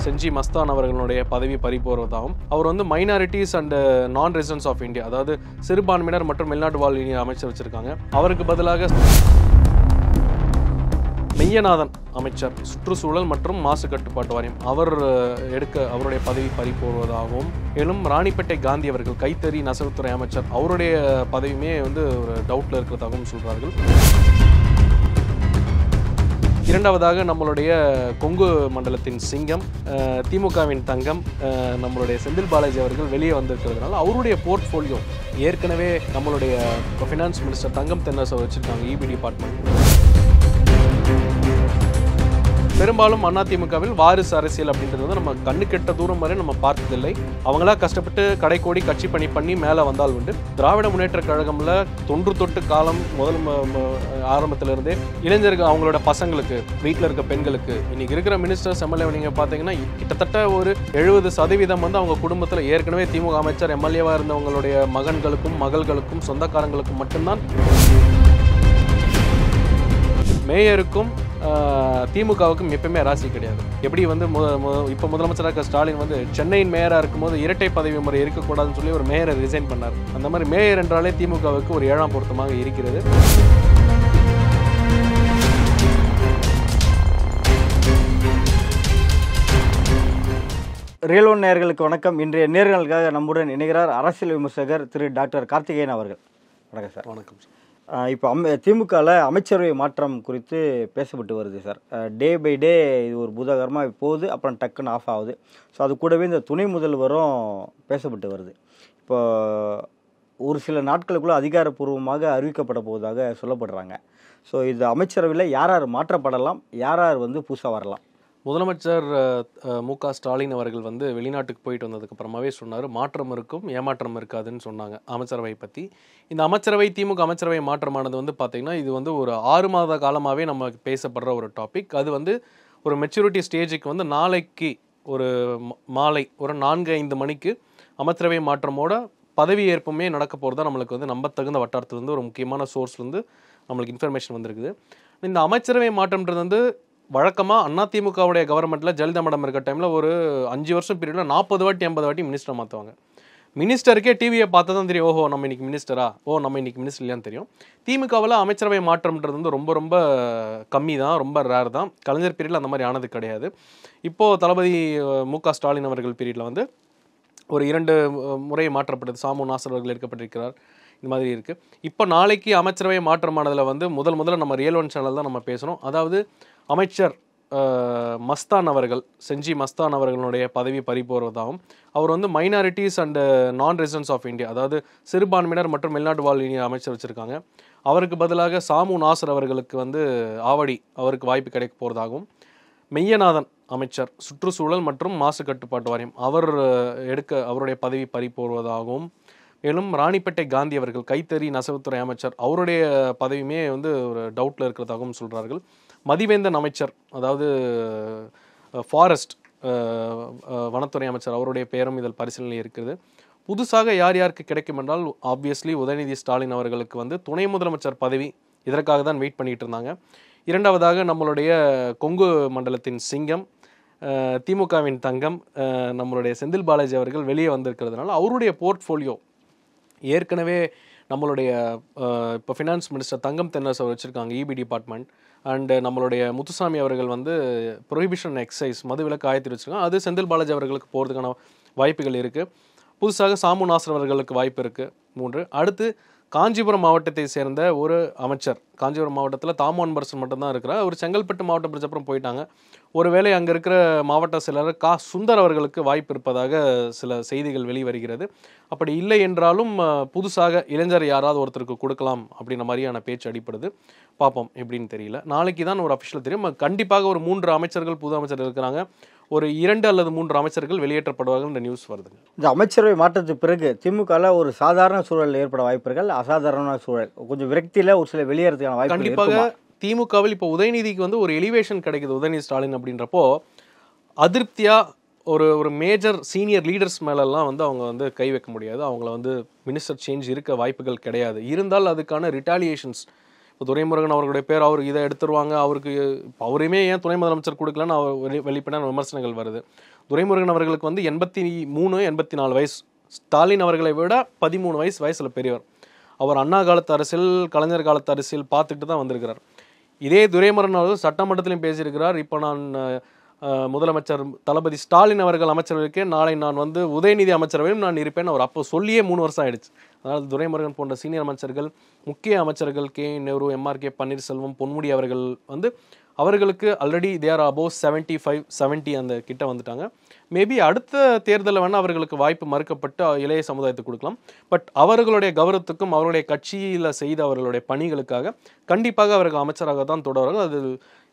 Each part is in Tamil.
செஞ்சி மஸ்தான் அவர்களுடைய பதவி பறிபோவதாகவும் அவர் வந்து மைனாரிட்டிஸ் அண்ட் நான் ரெசிடென்ட்ஸ் ஆஃப் இந்தியா, அதாவது சிறுபான்மையினர் மற்றும் வெளிநாட்டு வாழ் அமைச்சர் வச்சிருக்காங்க. அவருக்கு பதிலாக மெய்யநாதன் அமைச்சர் சுற்றுச்சூழல் மற்றும் மாசு கட்டுப்பாட்டு வாரியம் அவருடைய பதவி பறிபோவதாகவும், மேலும் ராணிப்பேட்டை காந்தி அவர்கள் கைத்தறி நெசவுத்துறை அமைச்சர் அவருடைய பதவியுமே வந்து ஒரு டவுட்ல இருக்கிறதாகவும் சொல்றார்கள். இரண்டாவதாக நம்மளுடைய கொங்கு மண்டலத்தின் சிங்கம், திமுகவின் தங்கம், நம்மளுடைய செந்தில் பாலாஜி அவர்கள் வெளியே வந்திருக்கிறதுனால அவருடைய போர்ட்ஃபோலியோ ஏற்கனவே நம்மளுடைய ஃபினான்ஸ் மினிஸ்டர் தங்கம் தென்னரசு வச்சிருக்காங்க இபி டிபார்ட்மெண்ட். பெரும்பாலும் அதிமுகவில் வாரிசு அரசியல் அப்படின்றது வந்து நம்ம கண்ணு கெட்ட தூரம் வரை நம்ம பார்த்ததில்லை. அவங்களா கஷ்டப்பட்டு கடைக்கோடி கட்சி பணி பண்ணி மேலே வந்தால் உண்டு. திராவிட முன்னேற்ற கழகம்ல தொன்று தொட்டு காலம் முதல் ஆரம்பத்திலிருந்தே இளைஞர்கள் அவங்களோட பசங்களுக்கு, வீட்டில் இருக்க பெண்களுக்கு, இன்னைக்கு இருக்கிற மினிஸ்டர்ஸ் எம்எல்ஏ நீங்கள் பார்த்தீங்கன்னா கிட்டத்தட்ட ஒரு 70% வந்து அவங்க குடும்பத்தில் ஏற்கனவே திமுக அமைச்சர் எம்எல்ஏவாக இருந்தவங்களுடைய மகன்களுக்கும் மகள்களுக்கும் சொந்தக்காரங்களுக்கும் மட்டும்தான். மேயருக்கும் திமுகவுக்கும் எப்பவுமே ராசி கிடையாது. எப்படி வந்து இப்போ முதலமைச்சராக இருக்க ஸ்டாலின் வந்து சென்னையின் மேயராக இருக்கும்போது இரட்டை பதவி முறை இருக்கக்கூடாதுன்னு சொல்லி ஒரு மேயரை ரிசைன் பண்ணார். அந்த மாதிரி மேயர் என்றாலே திமுகவுக்கு ஒரு ஏழாம் பொருத்தமாக இருக்கிறது. ரியல் ஒன் நேயர்களுக்கு வணக்கம். இன்றைய நேர்களுக்காக நம்முடன் இணைகிறார் அரசியல் விமர்சகர் திரு டாக்டர் கார்த்திகேயன் அவர்கள். வணக்கம் சார். வணக்கம் சார். இப்போ திமுகவில் அமைச்சரவை மாற்றம் குறித்து பேசப்பட்டு வருது சார். டே பை டே இது ஒரு பூதாகரமாக போகுது, அப்புறம் டக்குன்னு ஆஃப் ஆகுது. ஸோ அது கூடவே இந்த துணை முதல்வரும் பேசப்பட்டு வருது. இப்போ ஒரு சில நாட்களுக்குள்ளே அதிகாரப்பூர்வமாக அறிவிக்கப்பட போவதாக சொல்லப்படுறாங்க. ஸோ இது அமைச்சரவையில் யார் யார் மாற்றப்படலாம், யார் யார் வந்து புதுசாக வரலாம்? முதலமைச்சர் மு.க. ஸ்டாலின் அவர்கள் வந்து வெளிநாட்டுக்கு போயிட்டு வந்ததுக்கு அப்புறமாவே சொன்னார், மாற்றம் இருக்கும் ஏமாற்றம் இருக்காதுன்னு சொன்னாங்க அமைச்சரவை பற்றி. இந்த அமைச்சரவை திமுக அமைச்சரவை மாற்றமானது வந்து பார்த்திங்கன்னா இது வந்து ஒரு 6 மாத காலமாகவே நம்ம பேசப்படுற ஒரு டாபிக். அது வந்து ஒரு மெச்சூரிட்டி ஸ்டேஜுக்கு வந்து நாளைக்கு ஒரு மாலை ஒரு 4-5 மணிக்கு அமைச்சரவை மாற்றமோட பதவி ஏற்புமே நடக்க போகிறதா நம்மளுக்கு வந்து நம்பத்தகுந்த வட்டாரத்துலேருந்து ஒரு முக்கியமான சோர்ஸ்லேருந்து நம்மளுக்கு இன்ஃபர்மேஷன் வந்திருக்குது. இந்த அமைச்சரவை மாற்றம்ன்றது வந்து வழக்கமாக அதிமுகவுடைய கவர்மெண்ட்டில் ஜெயலலிதா மேடம் இருக்க டைமில் ஒரு 5 வருஷம் பீரியடில் 40 வாட்டி 50 வாட்டி மினிஸ்டர் மாற்றுவாங்க. மினிஸ்டருக்கே டிவியை பார்த்து தான் தெரியும், ஓஹோ நம்ம இன்னைக்கு மினிஸ்டரா, நம்ம இன்னைக்கு மினிஸ்டர் இல்லையான்னு தெரியும். திமுகவில் அமைச்சரவை மாற்றம்ன்றது வந்து ரொம்ப ரொம்ப கம்மி தான், ரொம்ப ரேர் தான். கலைஞர் பீரியடில் அந்த மாதிரி ஆனது கிடையாது. இப்போது தளபதி மு.க. ஸ்டாலின் அவர்கள் பீரியடில் வந்து ஒரு 2 முறை மாற்றப்பட்டது. சாமு நாசர் அவர்கள் எடுக்கப்பட்டிருக்கிறார். இந்த மாதிரி இருக்குது. இப்போ நாளைக்கு அமைச்சரவை மாற்றமானதில் வந்து முதல்ல நம்ம ரியல் ஒன் சேனல் தான் நம்ம பேசணும். அதாவது அமைச்சர் மஸ்தான் அவர்கள், செஞ்சி மஸ்தான் அவர்களுடைய பதவி பறிபோவதாகவும், அவர் வந்து மைனாரிட்டிஸ் அண்ட் நான் ரெசிடென்ட்ஸ் ஆஃப் இந்தியா, அதாவது சிறுபான்மையினர் மற்றும் வெளிநாட்டு வாழ் அமைச்சர் வச்சுருக்காங்க. அவருக்கு பதிலாக சாமு நாசர் அவர்களுக்கு வந்து அவருக்கு வாய்ப்பு கிடைக்க போகிறதாகவும், மெய்யநாதன் அமைச்சர் சுற்றுச்சூழல் மற்றும் மாசு கட்டுப்பாட்டு வாரியம் அவருடைய பதவி பறிபோவதாகவும், மேலும் ராணிப்பேட்டை காந்தி அவர்கள் கைத்தறி நெசவுத்துறை அமைச்சர் அவருடைய பதவியுமே வந்து ஒரு டவுட்ல இருக்கிறதாகவும் சொல்றார்கள். மதிவேந்தன் அமைச்சர், அதாவது ஃபாரஸ்ட் வனத்துறை அமைச்சர், அவருடைய பெயரும் இதில் பரிசீலனை இருக்கிறது. புதுசாக யார் யாருக்கு கிடைக்கும் என்றால் ஆப்வியஸ்லி உதயநிதி ஸ்டாலின் அவர்களுக்கு வந்து துணை முதலமைச்சர் பதவி இதற்காக தான் வெயிட் பண்ணிட்டு இருந்தாங்க. இரண்டாவதாக நம்மளுடைய கொங்கு மண்டலத்தின் சிங்கம், திமுகவின் தங்கம், நம்மளுடைய செந்தில் பாலாஜி அவர்கள் வெளியே வந்திருக்கிறதுனால அவருடைய போர்ட்ஃபோலியோ ஏற்கனவே நம்மளுடைய இப்போ ஃபினான்ஸ் மினிஸ்டர் தங்கம் தென்னரசு வச்சுருக்காங்க இபி டிபார்ட்மெண்ட். அண்டு நம்மளுடைய முத்துசாமி அவர்கள் வந்து ப்ரொஹிபிஷன் எக்ஸைஸ் மதுவிலக்கு ஆயத்தி வச்சுருக்காங்க. அது செந்தில் பாலாஜி அவர்களுக்கு போகிறதுக்கான வாய்ப்புகள் இருக்குது. புதுசாக சாமு நாசர் அவர்களுக்கு வாய்ப்பு இருக்குது 3. அடுத்து காஞ்சிபுரம் மாவட்டத்தை சேர்ந்த ஒரு அமைச்சர், காஞ்சிபுரம் மாவட்டத்தில் தாமு அன்பரசன் மட்டும்தான் இருக்கிறார். அவர் செங்கல்பட்டு மாவட்டம் பிடிச்சப்புறம் போயிட்டாங்க. ஒருவேளை அங்கே இருக்கிற மாவட்ட செயலர் சுந்தர் அவர்களுக்கு வாய்ப்பு இருப்பதாக சில செய்திகள் வெளிவருகிறது. அப்படி இல்லை என்றாலும் புதுசாக இளைஞர் யாராவது ஒருத்தருக்கு கொடுக்கலாம் அப்படின்ற மாதிரியான பேச்சு அடிப்படுது. பார்ப்போம் எப்படின்னு தெரியல. நாளைக்கு தான் ஒரு அஃபிஷியல் தெரியும். கண்டிப்பாக ஒரு 3 அமைச்சர்கள் புது அமைச்சர் இருக்கிறாங்க. ஒரு 2 அல்லது 3 அமைச்சர்கள் வெளியேற்றப்படுவார்கள் என்ற நியூஸ் வருதுங்க. இந்த அமைச்சரவை மாற்றத்துக்கு பிறகு திமுகவில் ஒரு சாதாரண சூழல் ஏற்பட வாய்ப்புகள், அசாதாரண சூழல், கொஞ்சம் விரக்தியில் ஒரு சில வெளியேறதுக்கான வாய்ப்பு கண்டிப்பாக திமுகவில் இப்போ உதயநிதிக்கு வந்து ஒரு எலிவேஷன் கிடைக்குது. உதயநிதி ஸ்டாலின் அப்படின்றப்போ அதிருப்தியா ஒரு மேஜர் சீனியர் லீடர்ஸ் மேலெல்லாம் வந்து அவங்க வந்து கை வைக்க முடியாது. அவங்கள வந்து மினிஸ்டர் சேஞ்ச் இருக்க வாய்ப்புகள் கிடையாது. இருந்தால் அதுக்கான ரிட்டாலியேஷன்ஸ் இப்போ துரைமுருகன் அவர்களுடைய பேர் அவருக்கு இதை எடுத்துருவாங்க, அவருக்கு இப்போ அவரையுமே ஏன் துணை முதலமைச்சர் கொடுக்கலன்னு வெளிப்படையான விமர்சனங்கள் வருது. துரைமுருகன் அவர்களுக்கு வந்து 83 84 வயசு, ஸ்டாலின் அவர்களை விட 13 வயசில் பெரியவர். அவர் அண்ணா காலத்து அரசியல், கலைஞர் காலத்து அரசியல் பார்த்துக்கிட்டு தான் வந்திருக்கிறார். இதே துரைமுருகன் அவர்கள் சட்டமன்றத்திலையும் பேசியிருக்கிறார். இப்போ நான் முதலமைச்சர் தளபதி ஸ்டாலின் அவர்கள் அமைச்சரவைக்கு நாளை நான் வந்து உதயநிதி அமைச்சரவையும் நான் இருப்பேன் அவர் அப்போ சொல்லியே 3 வருஷம் ஆயிடுச்சு. அதாவது துரைமுருகன் போன்ற சீனியர் அமைச்சர்கள், முக்கிய அமைச்சர்கள் கே நேரு, எம்ஆர்கே பன்னீர்செல்வம், பொன்முடி அவர்கள் வந்து அவர்களுக்கு ஆல்ரெடி தேர் அபோவ் 75 70 அந்த கிட்ட வந்துட்டாங்க. மேபி அடுத்த தேர்தலில் வேணால் அவர்களுக்கு வாய்ப்பு மறுக்கப்பட்டு இளைய சமுதாயத்துக்கு கொடுக்கலாம். பட் அவர்களுடைய கௌரவத்துக்கும் அவருடைய கட்சியில் செய்த அவர்களுடைய பணிகளுக்காக கண்டிப்பாக அவர்கள் அமைச்சராக தான் தொடர்வார்கள். அது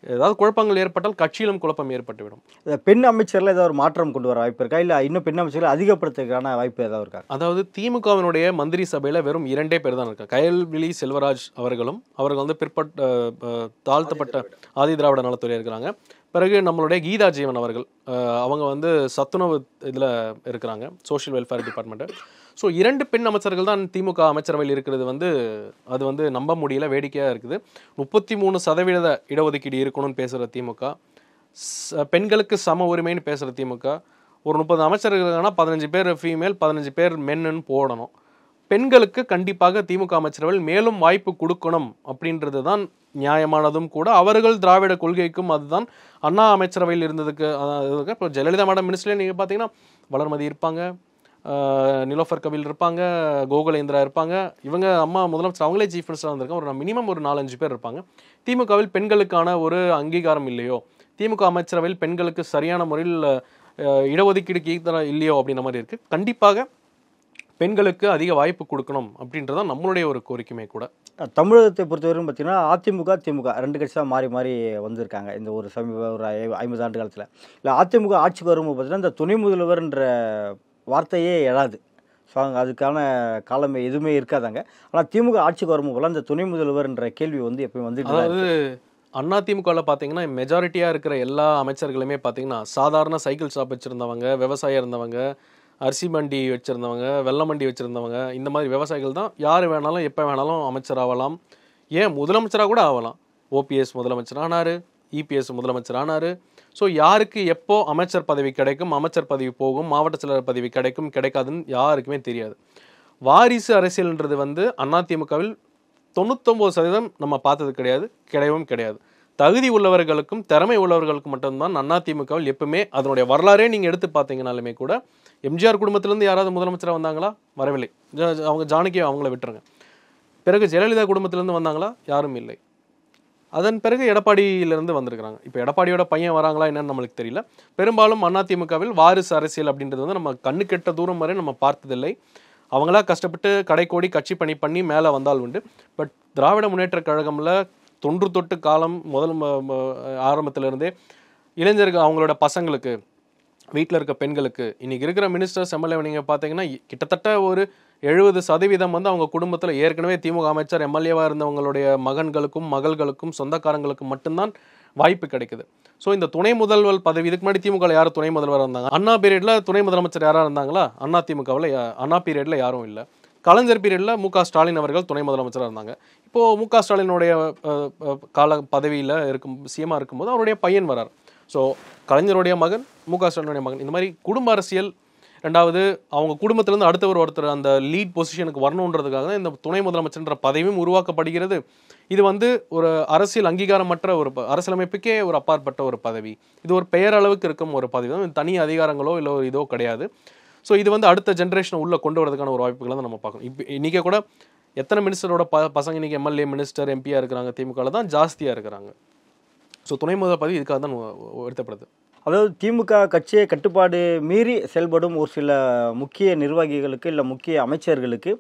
ஏதாவது குழப்பங்கள் ஏற்பட்டால் கட்சியிலும் குழப்பம் ஏற்பட்டுவிடும். பெண் அமைச்சரில் ஏதாவது ஒரு மாற்றம் கொண்டு வர வாய்ப்பு இருக்கா, இல்லை இன்னும் பெண் அமைச்சர்கள் அதிகப்படுத்துறதுக்கான வாய்ப்பு ஏதாவது இருக்கா? அதாவது திமுகவினுடைய மந்திரி சபையில் வெறும் 2 பேர் தான் இருக்காங்க. கயல்விழி செல்வராஜ் அவர்களும், அவர்கள் வந்து தாழ்த்தப்பட்ட ஆதி திராவிட நலத்துறை இருக்கிறாங்க. பிறகு நம்மளுடைய கீதா ஜீவன் அவர்கள், அவங்க வந்து சத்துணவு இதில் இருக்கிறாங்க, சோஷியல் வெல்ஃபேர் டிபார்ட்மெண்ட்டு. ஸோ 2 பெண் அமைச்சர்கள் தான் திமுக அமைச்சரவையில் இருக்கிறது வந்து அது வந்து நம்ப முடியல, வேடிக்கையாக இருக்குது. 33% இடஒதுக்கீடு இருக்கணும்னு பேசுகிற திமுக, பெண்களுக்கு சம உரிமைன்னு பேசுகிற திமுக, ஒரு 30 அமைச்சர்கள்னா 15 பேர் ஃபீமேல் 15 பேர் மென்னுன்னு போடணும். பெண்களுக்கு கண்டிப்பாக திமுக அமைச்சரவையில் மேலும் வாய்ப்பு கொடுக்கணும் அப்படின்றது தான் நியாயமானதும் கூட. அவர்கள் திராவிட கொள்கைக்கும் அதுதான். அண்ணா அமைச்சரவையில் இருந்ததுக்கு இப்போ ஜெயலலிதா மேடம் மினிஸ்டர்லேயே நீங்கள் பார்த்தீங்கன்னா வளர்மதி இருப்பாங்க, நிலோஃபர் கபில் இருப்பாங்க, கோகுலேந்திரா இருப்பாங்க. இவங்க அம்மா முதலமைச்சர் அவங்களே சீஃப் மினிஸ்டராக வந்திருக்காங்க. ஒரு மினிமம் ஒரு 4-5 பேர் இருப்பாங்க. திமுகவில் பெண்களுக்கான ஒரு அங்கீகாரம் இல்லையோ, திமுக அமைச்சரவையில் பெண்களுக்கு சரியான முறையில் இடஒதுக்கீடு இல்லையோ அப்படின்ற மாதிரி இருக்குது. கண்டிப்பாக பெண்களுக்கு அதிக வாய்ப்பு கொடுக்கணும் அப்படின்றதான் நம்மளுடைய ஒரு கோரிக்கையுமே கூட. தமிழகத்தை பொறுத்தவரைக்கும் பார்த்தீங்கன்னா அதிமுக திமுக 2 கட்சி தான் மாறி மாறி வந்திருக்காங்க இந்த ஒரு ஒரு 50 ஆண்டு காலத்தில். இல்லை அதிமுக ஆட்சிக்கு வரும்போது பார்த்தீங்கன்னா இந்த துணை முதல்வர்ன்ற வார்த்தையே எழாது. ஸோ அதுக்கான காலமே எதுவுமே இருக்காதாங்க. ஆனால் திமுக ஆட்சிக்கு வரும்போது இந்த துணை முதல்வர்ன்ற கேள்வி வந்து எப்பயும் வந்து, அதாவது அதிமுகவில் பார்த்தீங்கன்னா மெஜாரிட்டியாக இருக்கிற எல்லா அமைச்சர்களுமே பார்த்தீங்கன்னா சாதாரண சைக்கிள் ஷாப் வச்சுருந்தவங்க, விவசாயம் இருந்தவங்க, அரிசி மண்டி வச்சுருந்தவங்க, வெள்ளை மண்டி வச்சுருந்தவங்க, இந்த மாதிரி விவசாயிகள் தான். யார் வேணாலும் எப்போ வேணாலும் அமைச்சர் ஆகலாம், ஏன் முதலமைச்சராக கூட ஆகலாம். ஓபிஎஸ் முதலமைச்சர் ஆனார், இபிஎஸ் முதலமைச்சர் ஆனார். ஸோ யாருக்கு எப்போ அமைச்சர் பதவி கிடைக்கும், அமைச்சர் பதவி போகும், மாவட்ட செயலர் பதவி கிடைக்கும் கிடைக்காதுன்னு யாருக்குமே தெரியாது. வாரிசு அரசியல்ன்றது வந்து அதிமுகவில் 99% நம்ம பார்த்தது கிடையாது, கிடையவும் கிடையாது. தகுதி உள்ளவர்களுக்கும் திறமை உள்ளவர்களுக்கும் மட்டும்தான் அதிமுகவில் எப்பவுமே அதனுடைய வரலாறே நீங்கள் எடுத்து பார்த்தீங்கனாலுமே கூட எம்ஜிஆர் குடும்பத்திலேருந்து யாராவது முதலமைச்சராக வந்தாங்களா? வரவில்லை. அவங்க ஜானகி அவங்கள விட்டுருங்க. பிறகு ஜெயலலிதா குடும்பத்திலேருந்து வந்தாங்களா? யாரும் இல்லை. அதன் பிறகு எடப்பாடியிலேருந்து வந்திருக்கிறாங்க. இப்போ எடப்பாடியோட பையன் வராங்களா என்னன்னு நம்மளுக்கு தெரியல. பெரும்பாலும் அதிமுகவில் வாரிசு அரசியல் அப்படின்றது வந்து நம்ம கண்ணு கெட்ட தூரம் வரை நம்ம பார்த்ததில்லை. அவங்களா கஷ்டப்பட்டு கடைக்கோடி கட்சி பணி பண்ணி மேலே வந்தால் உண்டு. பட் திராவிட முன்னேற்ற கழகமில் தொன்று தொட்டு காலம் முதல் ஆரம்பத்திலிருந்தே இளைஞர்கள் அவங்களோட பசங்களுக்கு, வீட்டில் இருக்க பெண்களுக்கு, இன்றைக்கி இருக்கிற மினிஸ்டர்ஸ் எம்எல்ஏ நீங்கள் பார்த்தீங்கன்னா கிட்டத்தட்ட ஒரு 70% வந்து அவங்க குடும்பத்தில் ஏற்கனவே திமுக அமைச்சர் எம்எல்ஏவாக இருந்தவங்களுடைய மகன்களுக்கும் மகள்களுக்கும் சொந்தக்காரங்களுக்கும் மட்டும்தான் வாய்ப்பு கிடைக்குது. ஸோ இந்த துணை முதல்வர் பதவி, இதுக்கு முன்னாடி திமுக யாரும் துணை முதல்வராக இருந்தாங்க? அண்ணா பீரியடில் துணை முதலமைச்சர் யாராக இருந்தாங்களா? அண்ணா திமுகவில் அண்ணா பீரியடில் யாரும் இல்லை. கலைஞர் பீரியடில் மு.க. ஸ்டாலின் அவர்கள் துணை முதலமைச்சராக இருந்தாங்க. இப்போது மு.க. ஸ்டாலினுடைய கால பதவியில் இருக்கும் சிஎம்மாக இருக்கும்போது அவருடைய பையன் வரார். ஸோ கலைஞருடைய மகன், மு.க. ஸ்டாலினுடைய மகன், இந்த மாதிரி குடும்ப அரசியல். ரெண்டாவது அவங்க குடும்பத்திலேருந்து அடுத்தவர் ஒருத்தர் அந்த லீட் பொசிஷனுக்கு வரணுன்றதுக்காக தான் இந்த துணை முதலமைச்சர்ன்ற பதவியும் உருவாக்கப்படுகிறது. இது வந்து ஒரு அரசியல் அங்கீகாரமற்ற ஒரு அரசியலமைப்புக்கே ஒரு அப்பாற்பட்ட ஒரு பதவி. இது ஒரு பெயரளவுக்கு இருக்கும் ஒரு பதவி தான். தனி அதிகாரங்களோ இல்லை இதோ கிடையாது. ஸோ இது வந்து அடுத்த ஜென்ரேஷனை உள்ளே கொண்டு வரதுக்கான ஒரு வாய்ப்புகளை தான் நம்ம பார்க்கணும். இப்போ இன்றைக்கி கூட எத்தனை மினிஸ்டரோட பசங்க இன்றைக்கி எம்எல்ஏ மினிஸ்டர் எம்பியாக இருக்கிறாங்க, திமுகவில் தான் ஜாஸ்தியாக இருக்கிறாங்க. ஸோ துணை முதல் பதவி இதுக்காக தான் வருத்தப்படுது. அதாவது திமுக கட்சியை கட்டுப்பாடு மீறி செயல்படும் ஒரு சில முக்கிய நிர்வாகிகளுக்கு இல்லை முக்கிய அமைச்சர்களுக்கு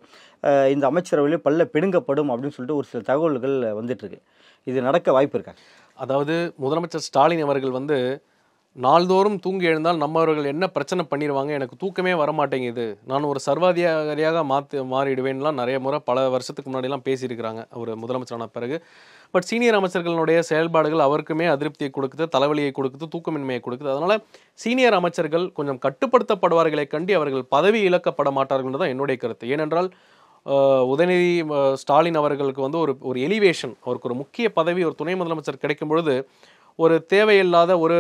இந்த அமைச்சரவையில் பல்ல பிடுங்கப்படும் அப்படின்னு சொல்லிட்டு ஒரு சில தகவல்கள் வந்துட்டுருக்கு. இது நடக்க வாய்ப்பு இருக்கா? அதாவது முதலமைச்சர் ஸ்டாலின் அவர்கள் வந்து நாள்தோறும் தூங்கி எழுந்தால் நம்மவர்கள் என்ன பிரச்சனை பண்ணிடுவாங்க, எனக்கு தூக்கமே வரமாட்டேங்குது, நான் ஒரு சர்வாதிகாரியாக மாறிடுவேன்லாம் நிறைய முறை பல வருஷத்துக்கு முன்னாடிலாம் பேசியிருக்கிறாங்க ஒரு முதலமைச்சரான பிறகு. பட் சீனியர் அமைச்சர்களுடைய செயல்பாடுகள் அவருக்குமே அதிருப்தியை கொடுக்குது, தலைவலியை கொடுக்குது, தூக்கமின்மையை கொடுக்குது. அதனால் சீனியர் அமைச்சர்கள் கொஞ்சம் கட்டுப்படுத்தப்படுவார்களை கண்டு அவர்கள் பதவி இழக்கப்பட மாட்டார்கள் தான் என்னுடைய கருத்து. ஏனென்றால் உதயநிதி ஸ்டாலின் அவர்களுக்கு வந்து ஒரு எலிவேஷன், அவருக்கு ஒரு முக்கிய பதவி, ஒரு துணை முதலமைச்சர் கிடைக்கும் பொழுது ஒரு தேவையில்லாத ஒரு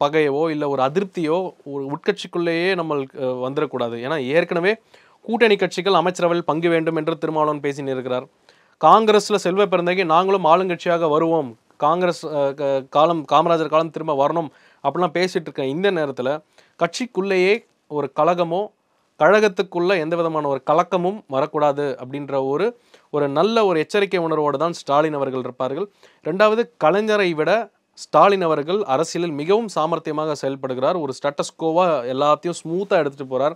பகையவோ இல்லை ஒரு அதிருப்தியோ ஒரு உட்கட்சிக்குள்ளேயே நம்மளுக்கு வந்துடக்கூடாது. ஏன்னா ஏற்கனவே கூட்டணி கட்சிகள் அமைச்சரவையில் பங்கு வேண்டும் என்று திருமாவளவன் பேசின்னு இருக்கிறார். காங்கிரஸில் செல்வ பெருந்தகை நாங்களும் ஆளுங்கட்சியாக வருவோம், காங்கிரஸ் காமராஜர் காலம் திரும்ப வரணும் அப்படிலாம் பேசிட்டு இருக்கேன். இந்த நேரத்தில் கட்சிக்குள்ளேயே ஒரு கழகமோ கழகத்துக்குள்ள எந்த விதமான ஒரு கலக்கமும் வரக்கூடாது அப்படின்ற ஒரு நல்ல ஒரு எச்சரிக்கை உணர்வோடு தான் ஸ்டாலின் அவர்கள் இருப்பார்கள். ரெண்டாவது, கலைஞரை விட ஸ்டாலின் அவர்கள் அரசியலில் மிகவும் சாமர்த்தியமாக செயல்படுகிறார். ஒரு ஸ்டேட்டஸ்கோவா எல்லாத்தையும் ஸ்மூத்தாக எடுத்துகிட்டு போகிறார்.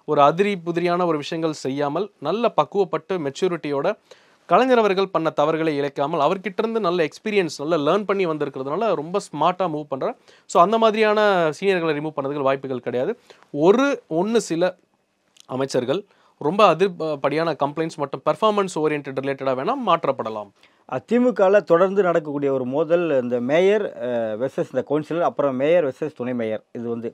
ஒரு அதிரி புதிரியான ஒரு விஷயங்கள் செய்யாமல் நல்ல பக்குவப்பட்டு மெச்சூரிட்டியோட கலைஞர் அவர்கள் பண்ண தவறுகளை இழைக்காமல் அவர்கிட்ட இருந்து நல்ல எக்ஸ்பீரியன்ஸ் நல்ல லேர்ன் பண்ணி வந்திருக்கிறதுனால ரொம்ப ஸ்மார்ட்டாக மூவ் பண்ணுறார். ஸோ அந்த மாதிரியான சீனியர்களை ரிமூவ் பண்ணுறதுக்கு வாய்ப்புகள் கிடையாது. சில அமைச்சர்கள் ரொம்ப அதிகப்படியான கம்ப்ளைண்ட்ஸ் மற்றும் பெர்ஃபார்மன்ஸ் ஓரியன்ட் ரிலேட்டடாக வேணால் மாற்றப்படலாம். திமுகவில் தொடர்ந்து நடக்கக்கூடிய ஒரு மோதல் இந்த மேயர் வெர்சஸ் இந்த கவுன்சிலர், அப்புறம் மேயர் வெர்சஸ் துணை மேயர். இது வந்து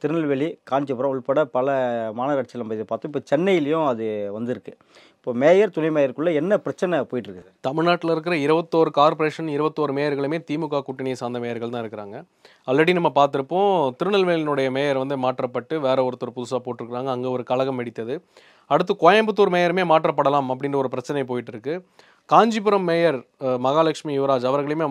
திருநெல்வேலி, காஞ்சிபுரம் உள்பட பல மாநகராட்சியில் நம்ம இது பார்த்தோம். இப்போ சென்னையிலையும் அது வந்திருக்கு. இப்போ மேயர் துணை மேயருக்குள்ளே என்ன பிரச்சனை போயிட்டு இருக்குது? தமிழ்நாட்டில் இருக்கிற 21 கார்பரேஷன் 21 மேயர்களுமே திமுக கூட்டணியை சார்ந்த மேயர்கள் தான் இருக்கிறாங்க. ஆல்ரெடி நம்ம பார்த்துருப்போம், திருநெல்வேலியினுடைய மேயர் வந்து மாற்றப்பட்டு வேற ஒருத்தர் புதுசாக போட்டிருக்கிறாங்க. அங்கே ஒரு கலகம் வெடித்தது. அடுத்து கோயம்புத்தூர் மேயருமே மாற்றப்படலாம் அப்படின்ற ஒரு பிரச்சனை போயிட்டு இருக்கு. காஞ்சிபுரம் மேயர் மகாலட்சுமி யுவராஜ் அவர்களையுமே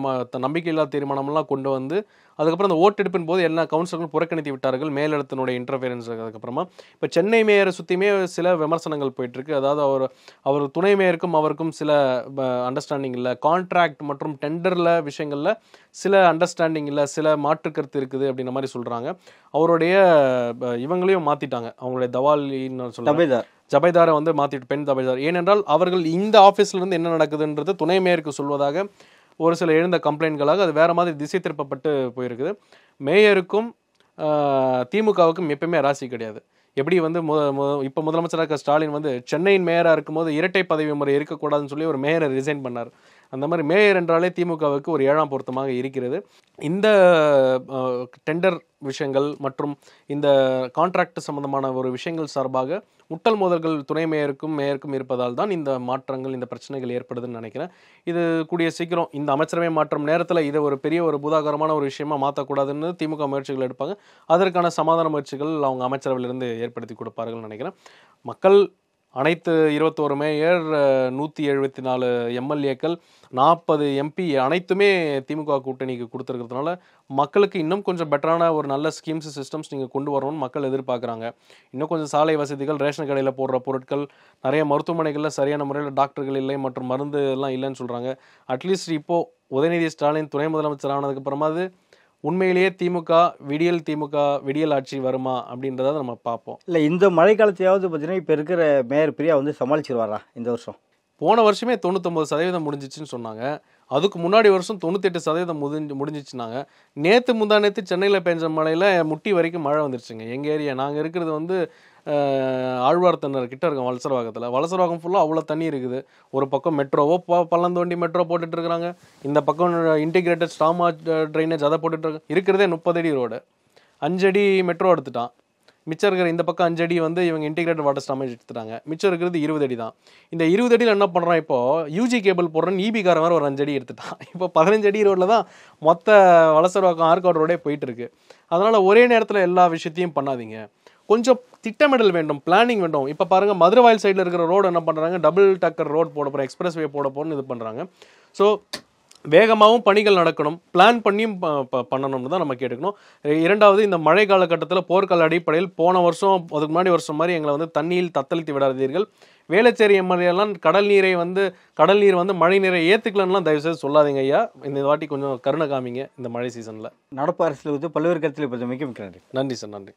நம்பிக்கையில்லா தீர்மானம்லாம் கொண்டு வந்து அதுக்கப்புறம் அந்த ஓட்டெடுப்பின் போது எல்லா கவுன்சிலர்களும் புறக்கணித்து விட்டார்கள், மேலிடத்தினுடைய இன்டர்ஃபியரன்ஸ். அதுக்கப்புறமா இப்போ சென்னை மேயரை சுற்றியுமே சில விமர்சனங்கள் போயிட்டுருக்கு. அதாவது அவர் துணை மேயருக்கும் அவருக்கும் சில அண்டர்ஸ்டாண்டிங் இல்லை, கான்ட்ராக்ட் மற்றும் டெண்டரில் விஷயங்களில் சில அண்டர்ஸ்டாண்டிங் இல்லை, சில மாற்றுக்கருத்து இருக்குது அப்படின்ற மாதிரி சொல்கிறாங்க. அவருடைய இவங்களையும் மாற்றிட்டாங்க, அவங்களுடைய தவாலின்னு சொல்லுவாங்க, ஜபைதாரை வந்து மாற்றிட்டு பெண் தபைதார். ஏனென்றால் அவர்கள் இந்த ஆஃபீஸ்லேருந்து என்ன நடக்குதுன்றது துணை மேயருக்கு சொல்வதாக ஒரு சில எழுந்த கம்ப்ளைண்ட்களாக அது வேறு மாதிரி திசை திருப்பப்பட்டு போயிருக்குது. மேயருக்கும் திமுகவுக்கும் எப்பயுமே ராசி கிடையாது. எப்படி வந்து இப்போ முதலமைச்சராக இருக்க ஸ்டாலின் வந்து சென்னையின் மேயராக இருக்கும்போது இரட்டை பதவி முறை இருக்கக்கூடாதுன்னு சொல்லி ஒரு மேயரை ரிசைன் பண்ணார். அந்த மாதிரி மேயர் என்றாலே திமுகவுக்கு ஒரு 7ஆம் பொருத்தமாக இருக்கிறது. இந்த டெண்டர் விஷயங்கள் மற்றும் இந்த கான்ட்ராக்ட் சம்பந்தமான ஒரு விஷயங்கள் சார்பாக முட்டல் மோதல்கள் துணை மேயருக்கும் இருப்பதால் தான் இந்த மாற்றங்கள், இந்த பிரச்சனைகள் ஏற்படுதுன்னு நினைக்கிறேன். இது கூடிய சீக்கிரம் இந்த அமைச்சரவை மாற்றம் நேரத்தில் இதை ஒரு பெரிய ஒரு பூதாகரமான ஒரு விஷயமா மாற்றக்கூடாதுன்னு திமுக முயற்சிகள் எடுப்பாங்க. அதற்கான சமாதான முயற்சிகள் அவங்க அமைச்சரவையிலிருந்து ஏற்படுத்தி கொடுப்பார்கள் நினைக்கிறேன். மக்கள் அனைத்து 21 மேயர், 174 எம்எல்ஏக்கள், 40 எம்பி அனைத்துமே திமுக கூட்டணிக்கு கொடுத்துருக்கிறதுனால மக்களுக்கு இன்னும் கொஞ்சம் பெட்டரான ஒரு நல்ல ஸ்கீம்ஸ் சிஸ்டம்ஸ் நீங்கள் கொண்டு வரணும்னு மக்கள் எதிர்பார்க்குறாங்க. இன்னும் கொஞ்சம் சாலை வசதிகள், ரேஷன் கடையில் போடுற பொருட்கள், நிறைய மருத்துவமனைகளில் சரியான முறையில் டாக்டர்கள் இல்லை மற்றும் மருந்து எல்லாம் இல்லைன்னு சொல்கிறாங்க. அட்லீஸ்ட் இப்போது உதயநிதி ஸ்டாலின் துணை முதலமைச்சர் ஆனதுக்கப்புறமா அது உண்மையிலேயே விடியல் ஆட்சி வருமா அப்படின்றத நம்ம பார்ப்போம். இல்லை, இந்த மழை காலத்தையாவது பார்த்தீங்கன்னா இப்போ இருக்கிற மேயர் பிரியா வந்து சமாளிச்சிருவாரா இந்த வருஷம்? போன வருஷமே 99% முடிஞ்சிச்சுன்னு சொன்னாங்க. அதுக்கு முன்னாடி வருஷம் 98% முடிஞ்சிச்சுனாங்க. முந்தானேத்து சென்னையில் பெஞ்ச மழையில் முட்டி வரைக்கும் மழை வந்துருச்சுங்க. எங்கள் ஏரியா, நாங்கள் இருக்கிறது வந்து ஆழ்வார்த்தனர் கிட்ட இருக்கோம், வலசரவாகம் ஃபுல்லாக அவ்வளோ தண்ணி இருக்குது. ஒரு பக்கம் மெட்ரோவோ பள்ளந்தோண்டி மெட்ரோ போட்டுட்டு இருக்கிறாங்க, இந்த பக்கம் இன்டிகிரேட்டட் ஸ்டாமா ட்ரைனேஜ் அதை போட்டுட்டு இருக்கிறதே 30 அடி ரோடு, 5 அடி மெட்ரோ எடுத்துட்டான். மிச்சம் இருக்கிற இந்த பக்கம் 5 அடி வந்து இவங்க இன்டிகிரேட்டட் வாட்டர் ஸ்டாமேஜ் எடுத்துட்டாங்க. மிச்சம் இருக்கிறது 20 அடி தான். இந்த 20 அடியில் என்ன பண்ணுறான், இப்போது யூஜி கேபிள் போடுறேன்னு ஈபிக்கார மாதிரி ஒரு 5 அடி எடுத்துட்டான். இப்போ 15 அடி ரோட்டில் தான் மொத்த வலசரவாக்கம் ஆர்காட் ரோடே போயிட்டு இருக்கு. அதனால் ஒரே நேரத்தில் எல்லா விஷயத்தையும் பண்ணாதீங்க, கொஞ்சம் திட்டமிடல் வேண்டும், பிளானிங் வேண்டும். இப்போ பாருங்கள், மதுரவாயில் சைடில் இருக்கிற ரோடு என்ன பண்ணுறாங்க, டபுள் டக்கர் ரோடு போட போகிறோம், எக்ஸ்பிரஸ் வே போட போகிறோன்னு இது பண்ணுறாங்க. ஸோ வேகமாகவும் பணிகள் நடக்கணும், பிளான் பண்ணியும் பண்ணணும்னு தான் நம்ம கேட்டுக்கணும். இரண்டாவது, இந்த மழை காலகட்டத்தில் போர்க்கால அடிப்படையில் போன வருஷம் அதுக்கு முன்னாடி வருஷம் மாதிரி எங்களை வந்து தண்ணியில் தத்தளித்து விடாதீர்கள். வேளச்சேரி எம்எல்ஏலாம் கடல் நீர் வந்து மழை நீரை ஏற்றுக்கலன்னா தயவுசெய்து சொல்லாதீங்க ஐயா. இந்த வாட்டி கொஞ்சம் கருணை காமிங்க இந்த மழை சீசனில். நடப்பு அரசியல் பல்வேறு கருத்தில் இப்போ மிக்க நன்றி. நன்றி சார், நன்றி.